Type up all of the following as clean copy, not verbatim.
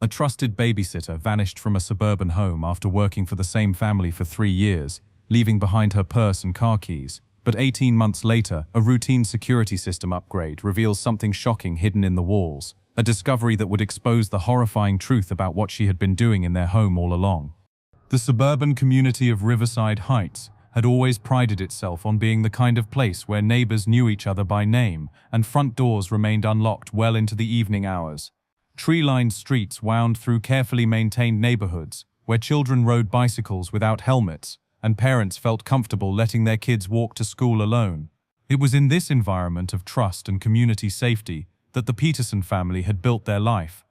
A trusted babysitter vanished from a suburban home after working for the same family for 3 years, leaving behind her purse and car keys. But 18 months later, a routine security system upgrade reveals something shocking hidden in the walls, a discovery that would expose the horrifying truth about what she had been doing in their home all along. The suburban community of Riverside Heights had always prided itself on being the kind of place where neighbors knew each other by name and front doors remained unlocked well into the evening hours. Tree-lined streets wound through carefully maintained neighborhoods, where children rode bicycles without helmets, and parents felt comfortable letting their kids walk to school alone. It was in this environment of trust and community safety that the Peterson family had built their life.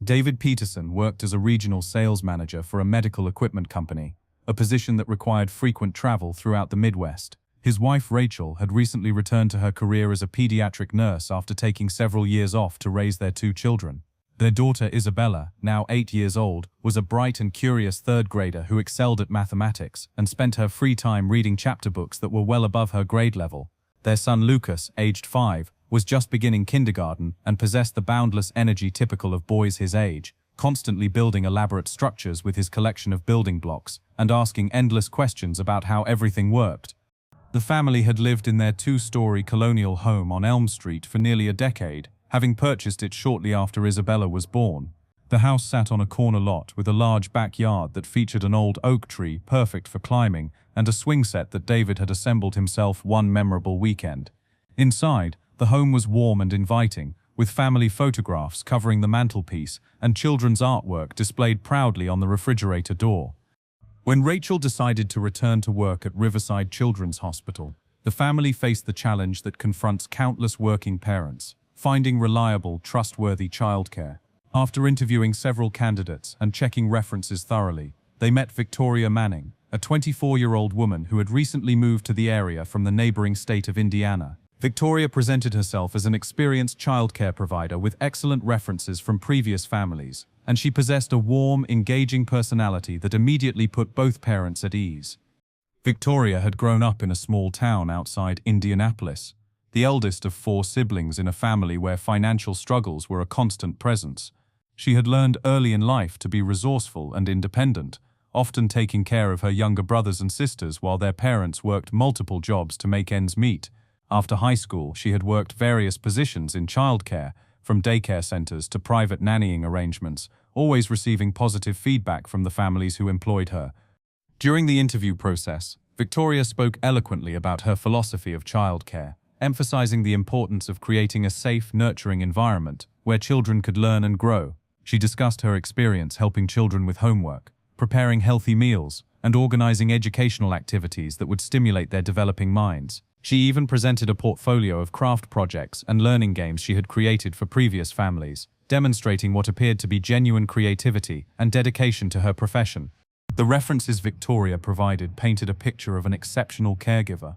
David Peterson worked as a regional sales manager for a medical equipment company, a position that required frequent travel throughout the Midwest. His wife Rachel had recently returned to her career as a pediatric nurse after taking several years off to raise their 2 children. Their daughter Isabella, now 8 years old, was a bright and curious third grader who excelled at mathematics and spent her free time reading chapter books that were well above her grade level. Their son Lucas, aged 5, was just beginning kindergarten and possessed the boundless energy typical of boys his age, constantly building elaborate structures with his collection of building blocks and asking endless questions about how everything worked. The family had lived in their 2-story colonial home on Elm Street for nearly a decade, having purchased it shortly after Isabella was born. The house sat on a corner lot with a large backyard that featured an old oak tree perfect for climbing and a swing set that David had assembled himself one memorable weekend. Inside, the home was warm and inviting, with family photographs covering the mantelpiece and children's artwork displayed proudly on the refrigerator door. When Rachel decided to return to work at Riverside Children's Hospital, the family faced the challenge that confronts countless working parents: finding reliable, trustworthy childcare. After interviewing several candidates and checking references thoroughly, they met Victoria Manning, a 24-year-old woman who had recently moved to the area from the neighboring state of Indiana. Victoria presented herself as an experienced childcare provider with excellent references from previous families, and she possessed a warm, engaging personality that immediately put both parents at ease. Victoria had grown up in a small town outside Indianapolis, the eldest of 4 siblings in a family where financial struggles were a constant presence. She had learned early in life to be resourceful and independent, often taking care of her younger brothers and sisters while their parents worked multiple jobs to make ends meet. After high school, she had worked various positions in childcare, from daycare centers to private nannying arrangements, always receiving positive feedback from the families who employed her. During the interview process, Victoria spoke eloquently about her philosophy of childcare, emphasizing the importance of creating a safe, nurturing environment where children could learn and grow. She discussed her experience helping children with homework, preparing healthy meals, and organizing educational activities that would stimulate their developing minds. She even presented a portfolio of craft projects and learning games she had created for previous families, demonstrating what appeared to be genuine creativity and dedication to her profession. The references Victoria provided painted a picture of an exceptional caregiver.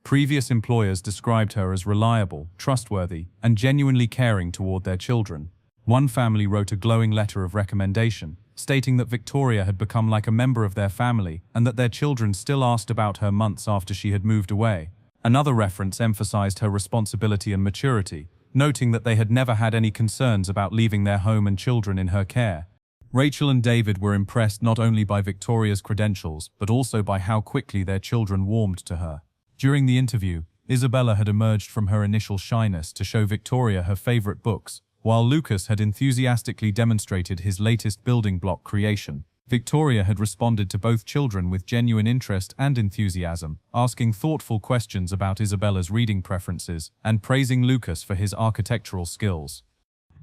Previous employers described her as reliable, trustworthy, and genuinely caring toward their children. One family wrote a glowing letter of recommendation, stating that Victoria had become like a member of their family and that their children still asked about her months after she had moved away. Another reference emphasized her responsibility and maturity, noting that they had never had any concerns about leaving their home and children in her care. Rachel and David were impressed not only by Victoria's credentials, but also by how quickly their children warmed to her. During the interview, Isabella had emerged from her initial shyness to show Victoria her favorite books, while Lucas had enthusiastically demonstrated his latest building block creation. Victoria had responded to both children with genuine interest and enthusiasm, asking thoughtful questions about Isabella's reading preferences and praising Lucas for his architectural skills.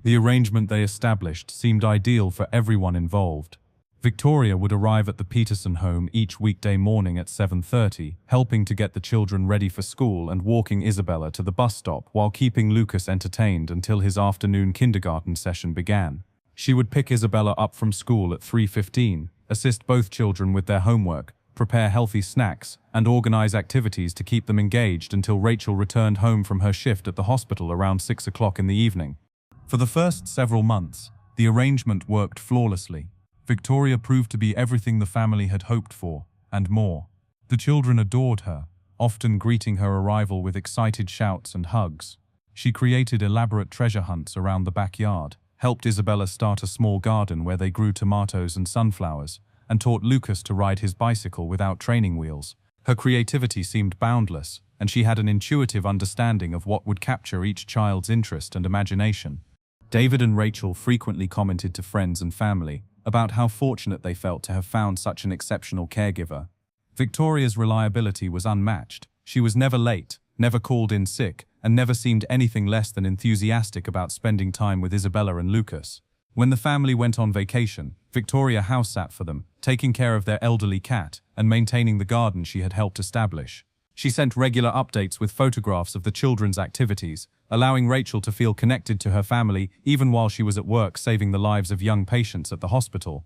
The arrangement they established seemed ideal for everyone involved. Victoria would arrive at the Peterson home each weekday morning at 7:30, helping to get the children ready for school and walking Isabella to the bus stop while keeping Lucas entertained until his afternoon kindergarten session began. She would pick Isabella up from school at 3:15, assist both children with their homework, prepare healthy snacks, and organize activities to keep them engaged until Rachel returned home from her shift at the hospital around 6 o'clock in the evening. For the first several months, the arrangement worked flawlessly. Victoria proved to be everything the family had hoped for, and more. The children adored her, often greeting her arrival with excited shouts and hugs. She created elaborate treasure hunts around the backyard, helped Isabella start a small garden where they grew tomatoes and sunflowers, and taught Lucas to ride his bicycle without training wheels. Her creativity seemed boundless, and she had an intuitive understanding of what would capture each child's interest and imagination. David and Rachel frequently commented to friends and family about how fortunate they felt to have found such an exceptional caregiver. Victoria's reliability was unmatched. She was never late, never called in sick, and never seemed anything less than enthusiastic about spending time with Isabella and Lucas. When the family went on vacation, Victoria house-sat for them, taking care of their elderly cat and maintaining the garden she had helped establish. She sent regular updates with photographs of the children's activities, allowing Rachel to feel connected to her family even while she was at work saving the lives of young patients at the hospital.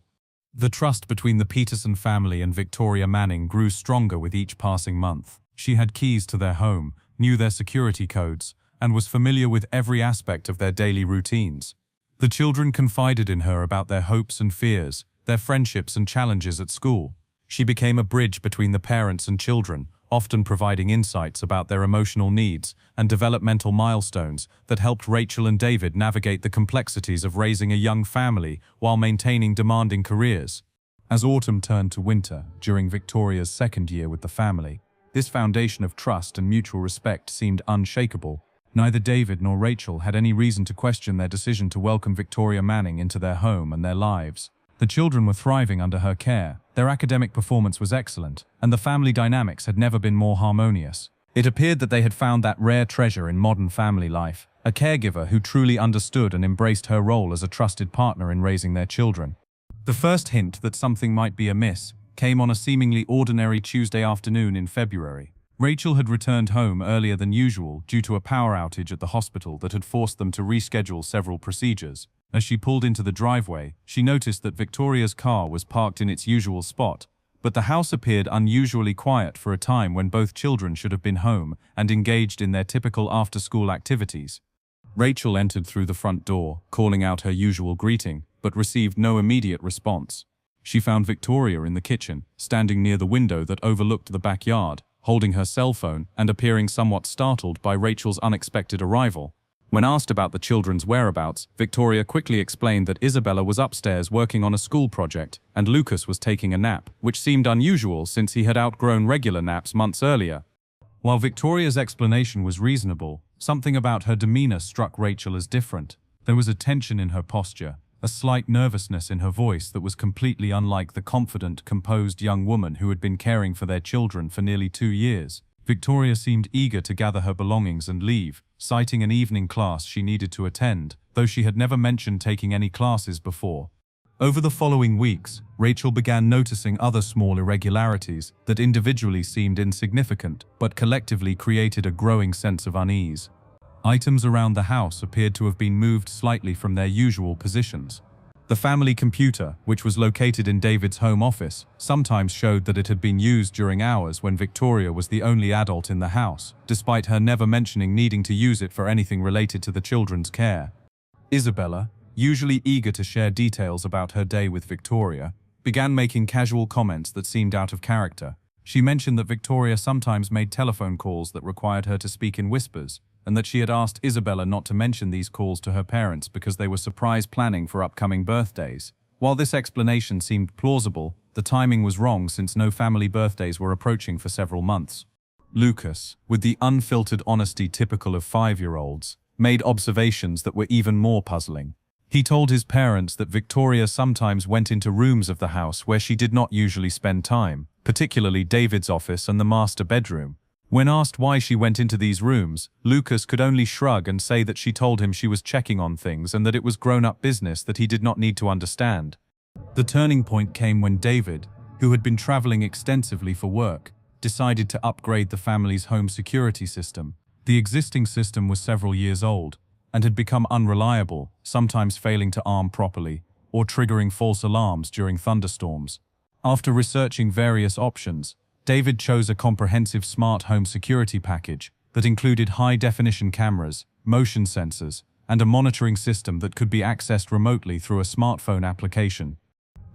The trust between the Peterson family and Victoria Manning grew stronger with each passing month. She had keys to their home, knew their security codes, and was familiar with every aspect of their daily routines. The children confided in her about their hopes and fears, their friendships and challenges at school. She became a bridge between the parents and children, often providing insights about their emotional needs and developmental milestones that helped Rachel and David navigate the complexities of raising a young family while maintaining demanding careers. As autumn turned to winter, during Victoria's second year with the family, this foundation of trust and mutual respect seemed unshakable. Neither David nor Rachel had any reason to question their decision to welcome Victoria Manning into their home and their lives. The children were thriving under her care, their academic performance was excellent, and the family dynamics had never been more harmonious. It appeared that they had found that rare treasure in modern family life, a caregiver who truly understood and embraced her role as a trusted partner in raising their children. The first hint that something might be amiss came on a seemingly ordinary Tuesday afternoon in February. Rachel had returned home earlier than usual due to a power outage at the hospital that had forced them to reschedule several procedures. As she pulled into the driveway, she noticed that Victoria's car was parked in its usual spot, but the house appeared unusually quiet for a time when both children should have been home and engaged in their typical after-school activities. Rachel entered through the front door, calling out her usual greeting, but received no immediate response. She found Victoria in the kitchen, standing near the window that overlooked the backyard, holding her cell phone and appearing somewhat startled by Rachel's unexpected arrival. When asked about the children's whereabouts, Victoria quickly explained that Isabella was upstairs working on a school project and Lucas was taking a nap, which seemed unusual since he had outgrown regular naps months earlier. While Victoria's explanation was reasonable, something about her demeanor struck Rachel as different. There was a tension in her posture, a slight nervousness in her voice that was completely unlike the confident, composed young woman who had been caring for their children for nearly 2 years. Victoria seemed eager to gather her belongings and leave, citing an evening class she needed to attend, though she had never mentioned taking any classes before. Over the following weeks, Rachel began noticing other small irregularities that individually seemed insignificant, but collectively created a growing sense of unease. Items around the house appeared to have been moved slightly from their usual positions. The family computer, which was located in David's home office, sometimes showed that it had been used during hours when Victoria was the only adult in the house, despite her never mentioning needing to use it for anything related to the children's care. Isabella, usually eager to share details about her day with Victoria, began making casual comments that seemed out of character. She mentioned that Victoria sometimes made telephone calls that required her to speak in whispers, and that she had asked Isabella not to mention these calls to her parents because they were surprise planning for upcoming birthdays. While this explanation seemed plausible, the timing was wrong since no family birthdays were approaching for several months. Lucas, with the unfiltered honesty typical of 5-year-olds, made observations that were even more puzzling. He told his parents that Victoria sometimes went into rooms of the house where she did not usually spend time, particularly David's office and the master bedroom. When asked why she went into these rooms, Lucas could only shrug and say that she told him she was checking on things and that it was grown-up business that he did not need to understand. The turning point came when David, who had been traveling extensively for work, decided to upgrade the family's home security system. The existing system was several years old and had become unreliable, sometimes failing to arm properly or triggering false alarms during thunderstorms. After researching various options, David chose a comprehensive smart home security package that included high-definition cameras, motion sensors, and a monitoring system that could be accessed remotely through a smartphone application.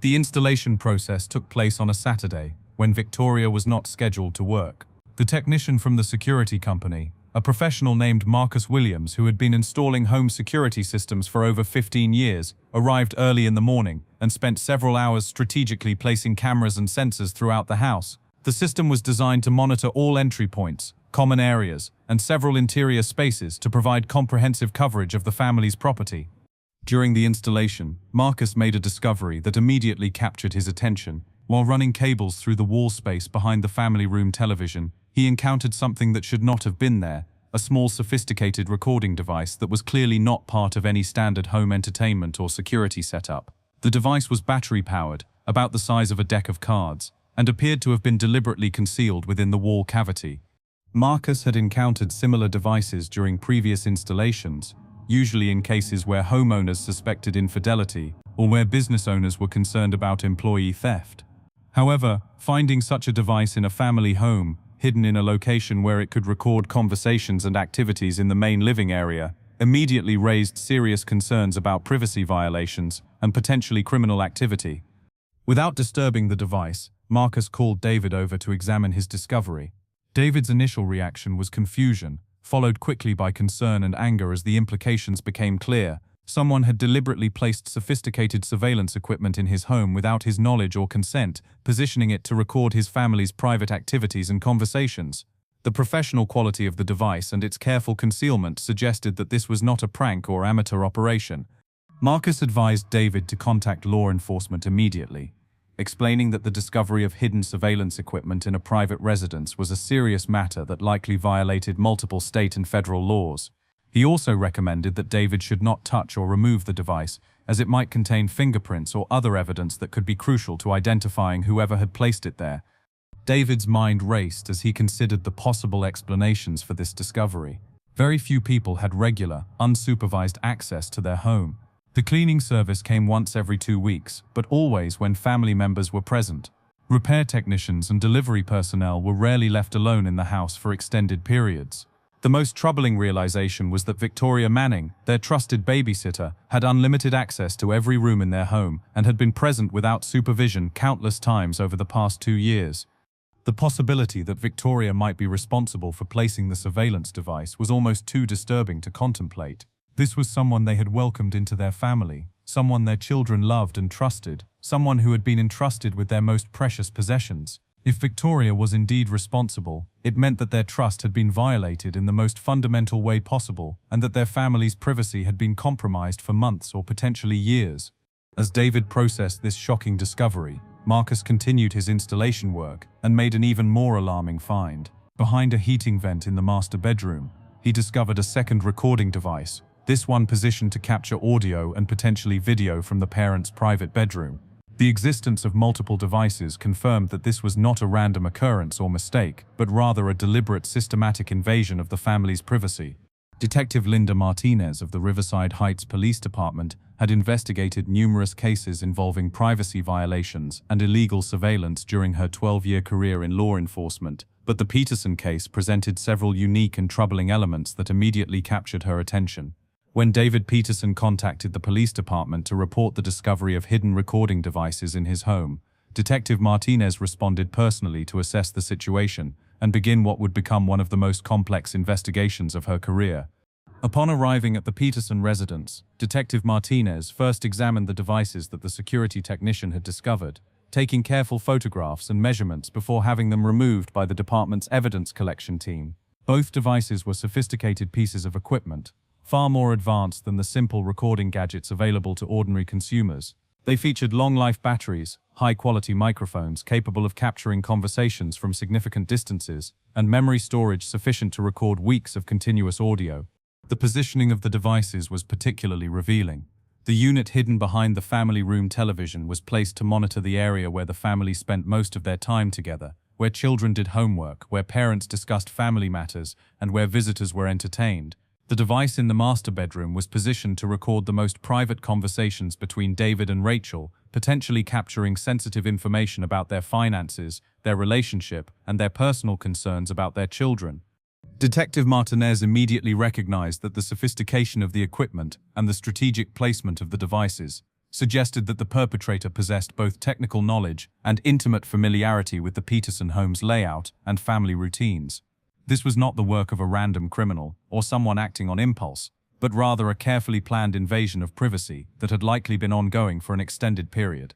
The installation process took place on a Saturday, when Victoria was not scheduled to work. The technician from the security company, a professional named Marcus Williams, who had been installing home security systems for over 15 years, arrived early in the morning and spent several hours strategically placing cameras and sensors throughout the house. The system was designed to monitor all entry points, common areas, and several interior spaces to provide comprehensive coverage of the family's property. During the installation, Marcus made a discovery that immediately captured his attention. While running cables through the wall space behind the family room television, he encountered something that should not have been there, a small sophisticated recording device that was clearly not part of any standard home entertainment or security setup. The device was battery-powered, about the size of a deck of cards, and appeared to have been deliberately concealed within the wall cavity. Marcus had encountered similar devices during previous installations, usually in cases where homeowners suspected infidelity or where business owners were concerned about employee theft. However, finding such a device in a family home, hidden in a location where it could record conversations and activities in the main living area, immediately raised serious concerns about privacy violations and potentially criminal activity. Without disturbing the device, Marcus called David over to examine his discovery. David's initial reaction was confusion, followed quickly by concern and anger as the implications became clear. Someone had deliberately placed sophisticated surveillance equipment in his home without his knowledge or consent, positioning it to record his family's private activities and conversations. The professional quality of the device and its careful concealment suggested that this was not a prank or amateur operation. Marcus advised David to contact law enforcement immediately, explaining that the discovery of hidden surveillance equipment in a private residence was a serious matter that likely violated multiple state and federal laws. He also recommended that David should not touch or remove the device, as it might contain fingerprints or other evidence that could be crucial to identifying whoever had placed it there. David's mind raced as he considered the possible explanations for this discovery. Very few people had regular, unsupervised access to their home. The cleaning service came once every 2 weeks, but always when family members were present. Repair technicians and delivery personnel were rarely left alone in the house for extended periods. The most troubling realization was that Victoria Manning, their trusted babysitter, had unlimited access to every room in their home and had been present without supervision countless times over the past 2 years. The possibility that Victoria might be responsible for placing the surveillance device was almost too disturbing to contemplate. This was someone they had welcomed into their family, someone their children loved and trusted, someone who had been entrusted with their most precious possessions. If Victoria was indeed responsible, it meant that their trust had been violated in the most fundamental way possible and that their family's privacy had been compromised for months or potentially years. As David processed this shocking discovery, Marcus continued his installation work and made an even more alarming find. Behind a heating vent in the master bedroom, he discovered a second recording device, this one positioned to capture audio and potentially video from the parents' private bedroom. The existence of multiple devices confirmed that this was not a random occurrence or mistake, but rather a deliberate systematic invasion of the family's privacy. Detective Linda Martinez of the Riverside Heights Police Department had investigated numerous cases involving privacy violations and illegal surveillance during her 12-year career in law enforcement, but the Peterson case presented several unique and troubling elements that immediately captured her attention. When David Peterson contacted the police department to report the discovery of hidden recording devices in his home, Detective Martinez responded personally to assess the situation and begin what would become one of the most complex investigations of her career. Upon arriving at the Peterson residence, Detective Martinez first examined the devices that the security technician had discovered, taking careful photographs and measurements before having them removed by the department's evidence collection team. Both devices were sophisticated pieces of equipment, far more advanced than the simple recording gadgets available to ordinary consumers. They featured long-life batteries, high-quality microphones capable of capturing conversations from significant distances, and memory storage sufficient to record weeks of continuous audio. The positioning of the devices was particularly revealing. The unit hidden behind the family room television was placed to monitor the area where the family spent most of their time together, where children did homework, where parents discussed family matters, and where visitors were entertained. The device in the master bedroom was positioned to record the most private conversations between David and Rachel, potentially capturing sensitive information about their finances, their relationship, and their personal concerns about their children. Detective Martinez immediately recognized that the sophistication of the equipment and the strategic placement of the devices suggested that the perpetrator possessed both technical knowledge and intimate familiarity with the Peterson home's layout and family routines. This was not the work of a random criminal or someone acting on impulse, but rather a carefully planned invasion of privacy that had likely been ongoing for an extended period.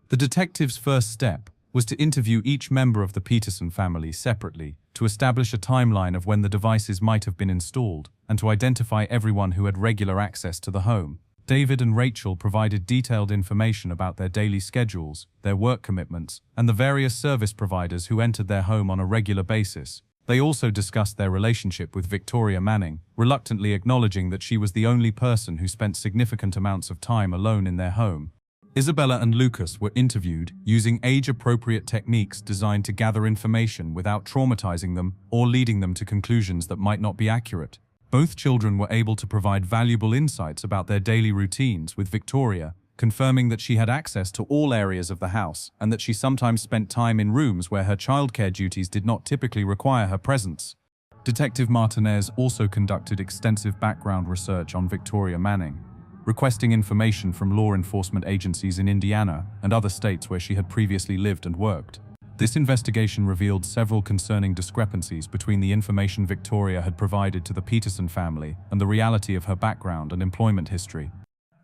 The detective's first step was to interview each member of the Peterson family separately to establish a timeline of when the devices might have been installed and to identify everyone who had regular access to the home. David and Rachel provided detailed information about their daily schedules, their work commitments, and the various service providers who entered their home on a regular basis. They also discussed their relationship with Victoria Manning, reluctantly acknowledging that she was the only person who spent significant amounts of time alone in their home. Isabella and Lucas were interviewed using age-appropriate techniques designed to gather information without traumatizing them or leading them to conclusions that might not be accurate. Both children were able to provide valuable insights about their daily routines, with Victoria confirming that she had access to all areas of the house and that she sometimes spent time in rooms where her childcare duties did not typically require her presence. Detective Martinez also conducted extensive background research on Victoria Manning, requesting information from law enforcement agencies in Indiana and other states where she had previously lived and worked. This investigation revealed several concerning discrepancies between the information Victoria had provided to the Peterson family and the reality of her background and employment history.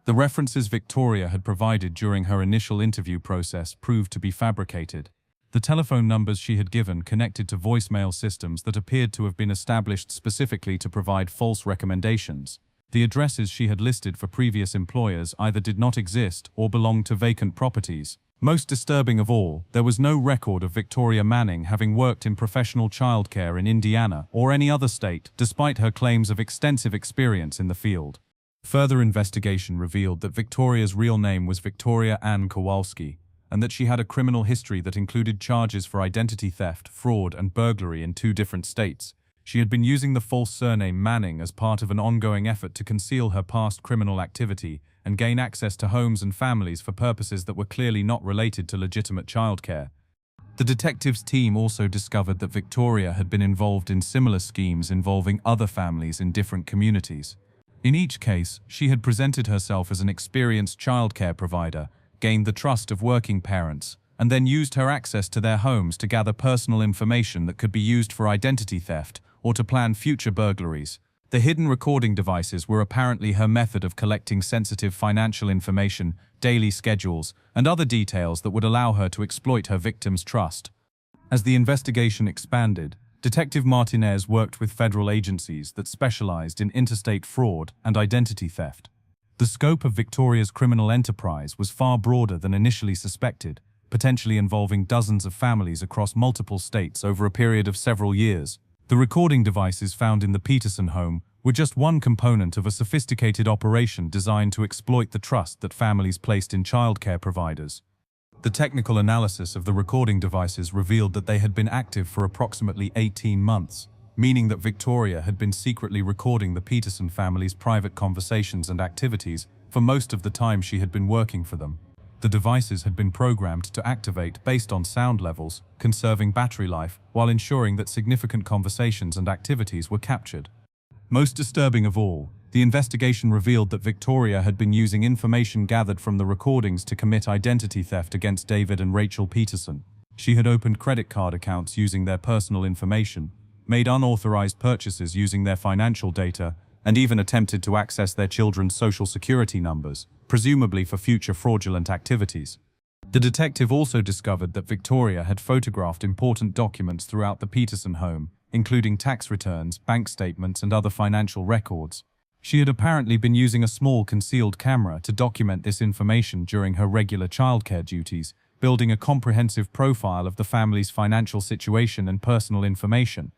The references Victoria had provided during her initial interview process proved to be fabricated. The telephone numbers she had given connected to voicemail systems that appeared to have been established specifically to provide false recommendations. The addresses she had listed for previous employers either did not exist or belonged to vacant properties. Most disturbing of all, there was no record of Victoria Manning having worked in professional childcare in Indiana or any other state, despite her claims of extensive experience in the field. Further investigation revealed that Victoria's real name was Victoria Ann Kowalski, and that she had a criminal history that included charges for identity theft, fraud, and burglary in 2 different states. She had been using the false surname Manning as part of an ongoing effort to conceal her past criminal activity and gain access to homes and families for purposes that were clearly not related to legitimate childcare. The detectives' team also discovered that Victoria had been involved in similar schemes involving other families in different communities. In each case, she had presented herself as an experienced childcare provider, gained the trust of working parents, and then used her access to their homes to gather personal information that could be used for identity theft or to plan future burglaries. The hidden recording devices were apparently her method of collecting sensitive financial information, daily schedules, and other details that would allow her to exploit her victims' trust. As the investigation expanded, Detective Martinez worked with federal agencies that specialized in interstate fraud and identity theft. The scope of Victoria's criminal enterprise was far broader than initially suspected, potentially involving dozens of families across multiple states over a period of several years. The recording devices found in the Peterson home were just one component of a sophisticated operation designed to exploit the trust that families placed in childcare providers. The technical analysis of the recording devices revealed that they had been active for approximately 18 months, meaning that Victoria had been secretly recording the Peterson family's private conversations and activities for most of the time she had been working for them. The devices had been programmed to activate based on sound levels, conserving battery life while ensuring that significant conversations and activities were captured. Most disturbing of all, the investigation revealed that Victoria had been using information gathered from the recordings to commit identity theft against David and Rachel Peterson. She had opened credit card accounts using their personal information, made unauthorized purchases using their financial data, and even attempted to access their children's social security numbers, presumably for future fraudulent activities. The detective also discovered that Victoria had photographed important documents throughout the Peterson home, including tax returns, bank statements, and other financial records. She had apparently been using a small concealed camera to document this information during her regular childcare duties, building a comprehensive profile of the family's financial situation and personal information.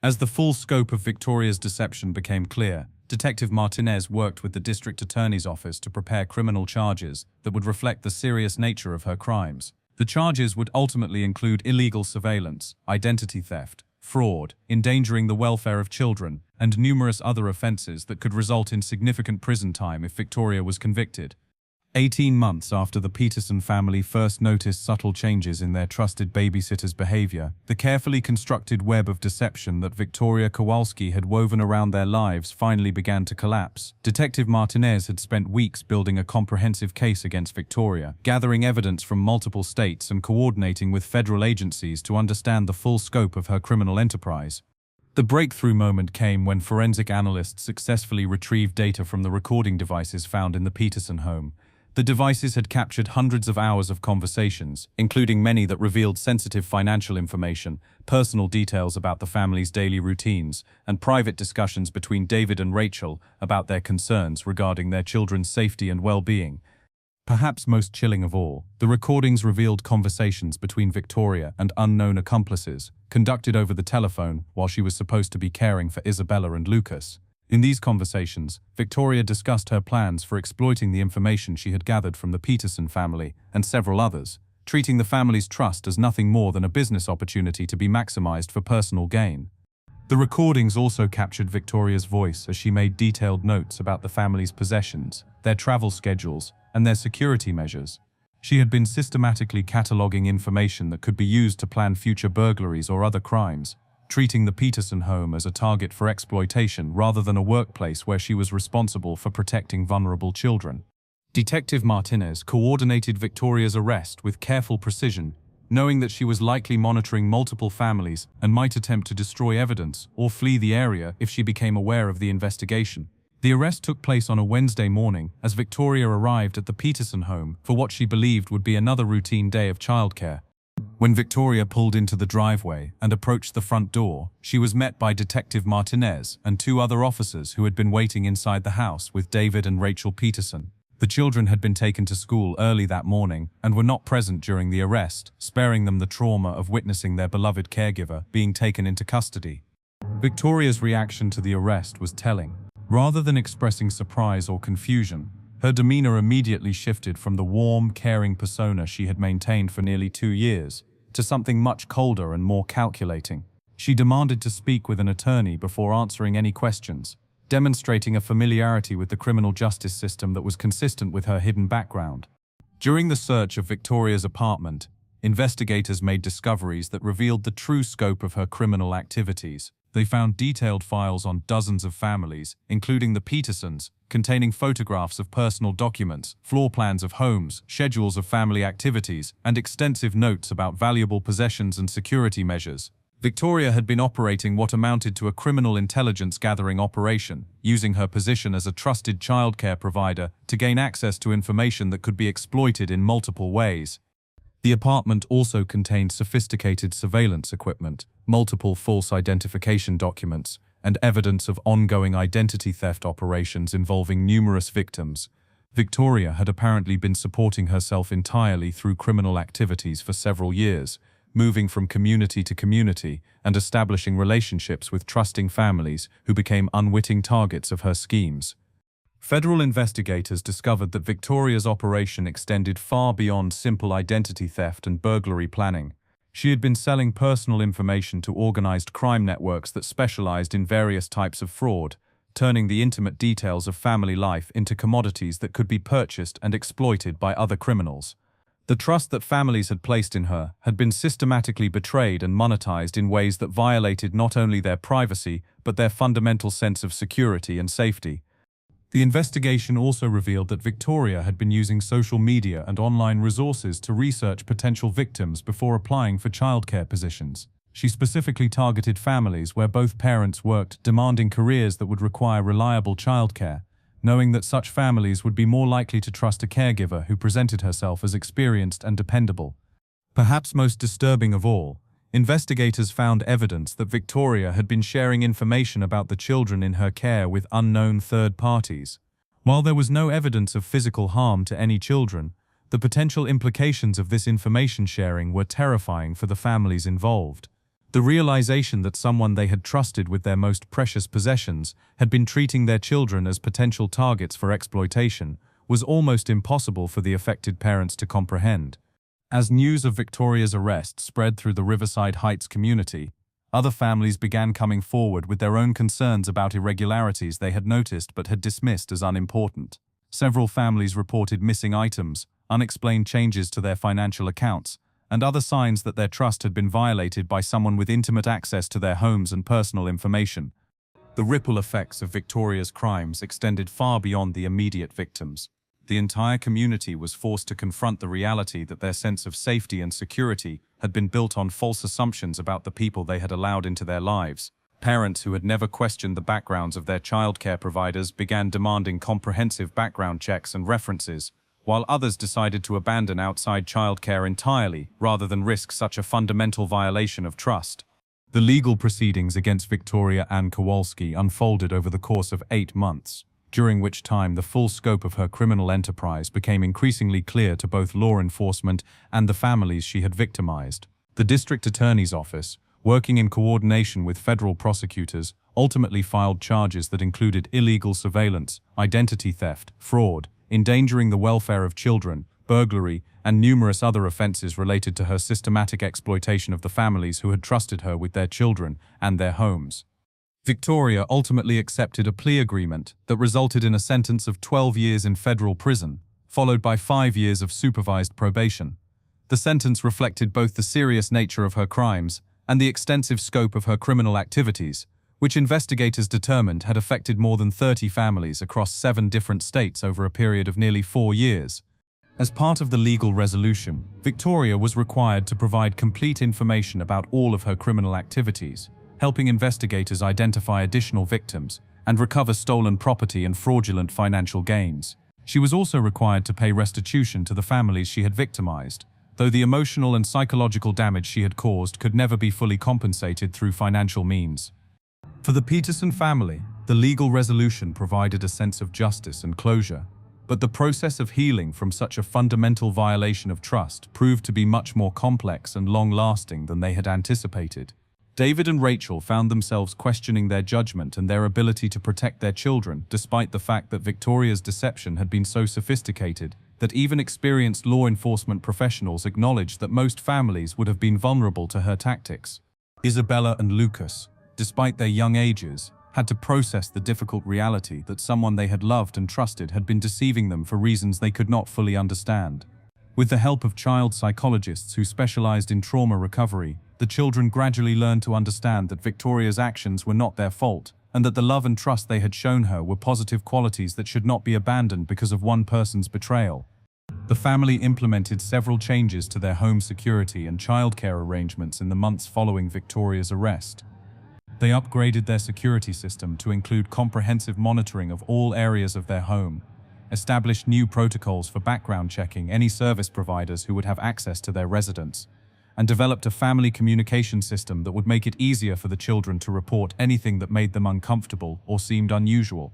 As the full scope of Victoria's deception became clear, Detective Martinez worked with the district attorney's office to prepare criminal charges that would reflect the serious nature of her crimes. The charges would ultimately include illegal surveillance, identity theft, fraud, endangering the welfare of children, and numerous other offenses that could result in significant prison time if Victoria was convicted. 18 months after the Peterson family first noticed subtle changes in their trusted babysitter's behavior, the carefully constructed web of deception that Victoria Kowalski had woven around their lives finally began to collapse. Detective Martinez had spent weeks building a comprehensive case against Victoria, gathering evidence from multiple states and coordinating with federal agencies to understand the full scope of her criminal enterprise. The breakthrough moment came when forensic analysts successfully retrieved data from the recording devices found in the Peterson home. The devices had captured hundreds of hours of conversations, including many that revealed sensitive financial information, personal details about the family's daily routines, and private discussions between David and Rachel about their concerns regarding their children's safety and well-being. Perhaps most chilling of all, the recordings revealed conversations between Victoria and unknown accomplices, conducted over the telephone while she was supposed to be caring for Isabella and Lucas. In these conversations, Victoria discussed her plans for exploiting the information she had gathered from the Peterson family and several others, treating the family's trust as nothing more than a business opportunity to be maximized for personal gain. The recordings also captured Victoria's voice as she made detailed notes about the family's possessions, their travel schedules, and their security measures. She had been systematically cataloging information that could be used to plan future burglaries or other crimes, treating the Peterson home as a target for exploitation rather than a workplace where she was responsible for protecting vulnerable children. Detective Martinez coordinated Victoria's arrest with careful precision, knowing that she was likely monitoring multiple families and might attempt to destroy evidence or flee the area if she became aware of the investigation. The arrest took place on a Wednesday morning as Victoria arrived at the Peterson home for what she believed would be another routine day of childcare. When Victoria pulled into the driveway and approached the front door, she was met by Detective Martinez and two other officers who had been waiting inside the house with David and Rachel Peterson. The children had been taken to school early that morning and were not present during the arrest, sparing them the trauma of witnessing their beloved caregiver being taken into custody. Victoria's reaction to the arrest was telling. Rather than expressing surprise or confusion, her demeanor immediately shifted from the warm, caring persona she had maintained for nearly 2 years to something much colder and more calculating. She demanded to speak with an attorney before answering any questions, demonstrating a familiarity with the criminal justice system that was consistent with her hidden background. During the search of Victoria's apartment, investigators made discoveries that revealed the true scope of her criminal activities. They found detailed files on dozens of families, including the Petersons, containing photographs of personal documents, floor plans of homes, schedules of family activities, and extensive notes about valuable possessions and security measures. Victoria had been operating what amounted to a criminal intelligence gathering operation, using her position as a trusted childcare provider to gain access to information that could be exploited in multiple ways. The apartment also contained sophisticated surveillance equipment, multiple false identification documents, and evidence of ongoing identity theft operations involving numerous victims. Victoria had apparently been supporting herself entirely through criminal activities for several years, moving from community to community and establishing relationships with trusting families who became unwitting targets of her schemes. Federal investigators discovered that Victoria's operation extended far beyond simple identity theft and burglary planning. She had been selling personal information to organized crime networks that specialized in various types of fraud, turning the intimate details of family life into commodities that could be purchased and exploited by other criminals. The trust that families had placed in her had been systematically betrayed and monetized in ways that violated not only their privacy but their fundamental sense of security and safety. The investigation also revealed that Victoria had been using social media and online resources to research potential victims before applying for childcare positions. She specifically targeted families where both parents worked demanding careers that would require reliable childcare, knowing that such families would be more likely to trust a caregiver who presented herself as experienced and dependable. Perhaps most disturbing of all, investigators found evidence that Victoria had been sharing information about the children in her care with unknown third parties. While there was no evidence of physical harm to any children, the potential implications of this information sharing were terrifying for the families involved. The realization that someone they had trusted with their most precious possessions had been treating their children as potential targets for exploitation was almost impossible for the affected parents to comprehend. As news of Victoria's arrest spread through the Riverside Heights community, other families began coming forward with their own concerns about irregularities they had noticed but had dismissed as unimportant. Several families reported missing items, unexplained changes to their financial accounts, and other signs that their trust had been violated by someone with intimate access to their homes and personal information. The ripple effects of Victoria's crimes extended far beyond the immediate victims. The entire community was forced to confront the reality that their sense of safety and security had been built on false assumptions about the people they had allowed into their lives. Parents who had never questioned the backgrounds of their childcare providers began demanding comprehensive background checks and references, while others decided to abandon outside childcare entirely rather than risk such a fundamental violation of trust. The legal proceedings against Victoria Ann Kowalski unfolded over the course of 8 months, during which time the full scope of her criminal enterprise became increasingly clear to both law enforcement and the families she had victimized. The district attorney's office, working in coordination with federal prosecutors, ultimately filed charges that included illegal surveillance, identity theft, fraud, endangering the welfare of children, burglary, and numerous other offenses related to her systematic exploitation of the families who had trusted her with their children and their homes. Victoria ultimately accepted a plea agreement that resulted in a sentence of 12 years in federal prison, followed by 5 years of supervised probation. The sentence reflected both the serious nature of her crimes and the extensive scope of her criminal activities, which investigators determined had affected more than 30 families across 7 different states over a period of nearly 4 years. As part of the legal resolution, Victoria was required to provide complete information about all of her criminal activities, helping investigators identify additional victims and recover stolen property and fraudulent financial gains. She was also required to pay restitution to the families she had victimized, though the emotional and psychological damage she had caused could never be fully compensated through financial means. For the Peterson family, the legal resolution provided a sense of justice and closure, but the process of healing from such a fundamental violation of trust proved to be much more complex and long-lasting than they had anticipated. David and Rachel found themselves questioning their judgment and their ability to protect their children, despite the fact that Victoria's deception had been so sophisticated that even experienced law enforcement professionals acknowledged that most families would have been vulnerable to her tactics. Isabella and Lucas, despite their young ages, had to process the difficult reality that someone they had loved and trusted had been deceiving them for reasons they could not fully understand. With the help of child psychologists who specialized in trauma recovery, the children gradually learned to understand that Victoria's actions were not their fault, and that the love and trust they had shown her were positive qualities that should not be abandoned because of one person's betrayal. The family implemented several changes to their home security and childcare arrangements in the months following Victoria's arrest. They upgraded their security system to include comprehensive monitoring of all areas of their home, established new protocols for background checking any service providers who would have access to their residence, and developed a family communication system that would make it easier for the children to report anything that made them uncomfortable or seemed unusual.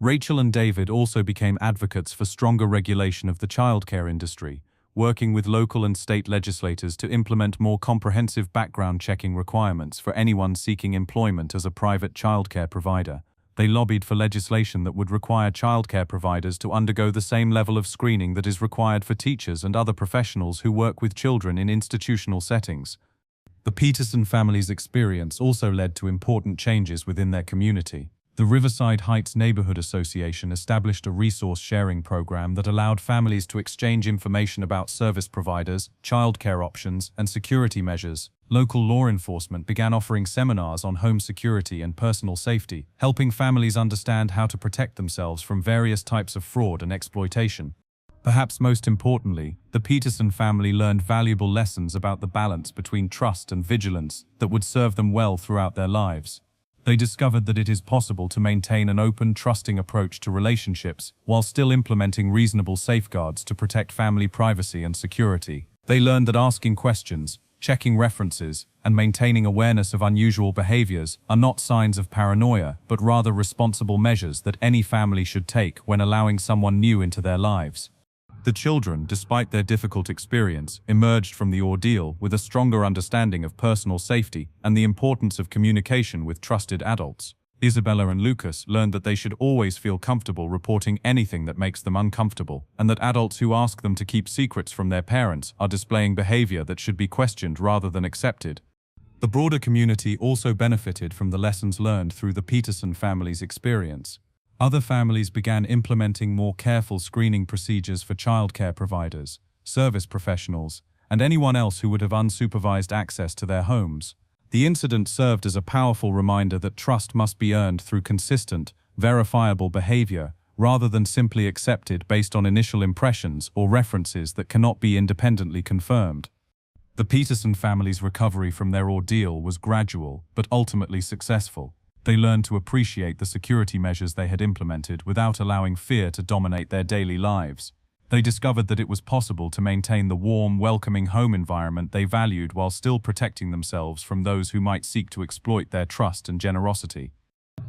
Rachel and David also became advocates for stronger regulation of the childcare industry, working with local and state legislators to implement more comprehensive background checking requirements for anyone seeking employment as a private childcare provider. They lobbied for legislation that would require childcare providers to undergo the same level of screening that is required for teachers and other professionals who work with children in institutional settings. The Peterson family's experience also led to important changes within their community. The Riverside Heights Neighborhood Association established a resource-sharing program that allowed families to exchange information about service providers, childcare options, and security measures. Local law enforcement began offering seminars on home security and personal safety, helping families understand how to protect themselves from various types of fraud and exploitation. Perhaps most importantly, the Peterson family learned valuable lessons about the balance between trust and vigilance that would serve them well throughout their lives. They discovered that it is possible to maintain an open, trusting approach to relationships while still implementing reasonable safeguards to protect family privacy and security. They learned that asking questions, checking references, and maintaining awareness of unusual behaviors are not signs of paranoia, but rather responsible measures that any family should take when allowing someone new into their lives. The children, despite their difficult experience, emerged from the ordeal with a stronger understanding of personal safety and the importance of communication with trusted adults. Isabella and Lucas learned that they should always feel comfortable reporting anything that makes them uncomfortable, and that adults who ask them to keep secrets from their parents are displaying behavior that should be questioned rather than accepted. The broader community also benefited from the lessons learned through the Peterson family's experience. Other families began implementing more careful screening procedures for childcare providers, service professionals, and anyone else who would have unsupervised access to their homes. The incident served as a powerful reminder that trust must be earned through consistent, verifiable behavior, rather than simply accepted based on initial impressions or references that cannot be independently confirmed. The Peterson family's recovery from their ordeal was gradual, but ultimately successful. They learned to appreciate the security measures they had implemented without allowing fear to dominate their daily lives. They discovered that it was possible to maintain the warm, welcoming home environment they valued while still protecting themselves from those who might seek to exploit their trust and generosity.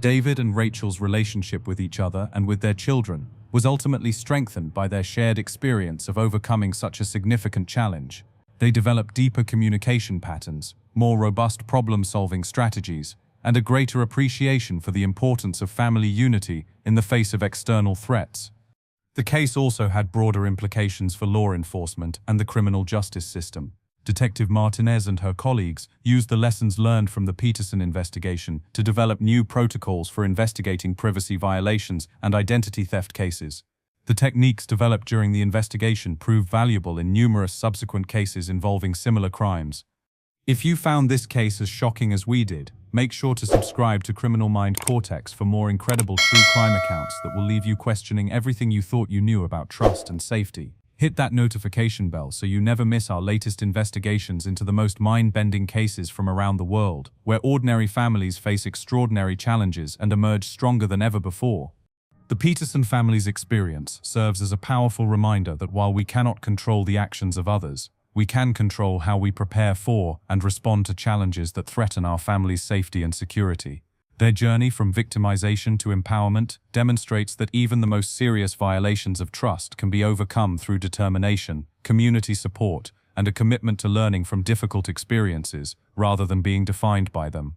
David and Rachel's relationship with each other and with their children was ultimately strengthened by their shared experience of overcoming such a significant challenge. They developed deeper communication patterns, more robust problem-solving strategies, and a greater appreciation for the importance of family unity in the face of external threats. The case also had broader implications for law enforcement and the criminal justice system. Detective Martinez and her colleagues used the lessons learned from the Peterson investigation to develop new protocols for investigating privacy violations and identity theft cases. The techniques developed during the investigation proved valuable in numerous subsequent cases involving similar crimes. If you found this case as shocking as we did, make sure to subscribe to Criminal Mind Cortex for more incredible true crime accounts that will leave you questioning everything you thought you knew about trust and safety. Hit that notification bell so you never miss our latest investigations into the most mind-bending cases from around the world, where ordinary families face extraordinary challenges and emerge stronger than ever before. The Peterson family's experience serves as a powerful reminder that while we cannot control the actions of others, we can control how we prepare for and respond to challenges that threaten our family's safety and security. Their journey from victimization to empowerment demonstrates that even the most serious violations of trust can be overcome through determination, community support, and a commitment to learning from difficult experiences rather than being defined by them.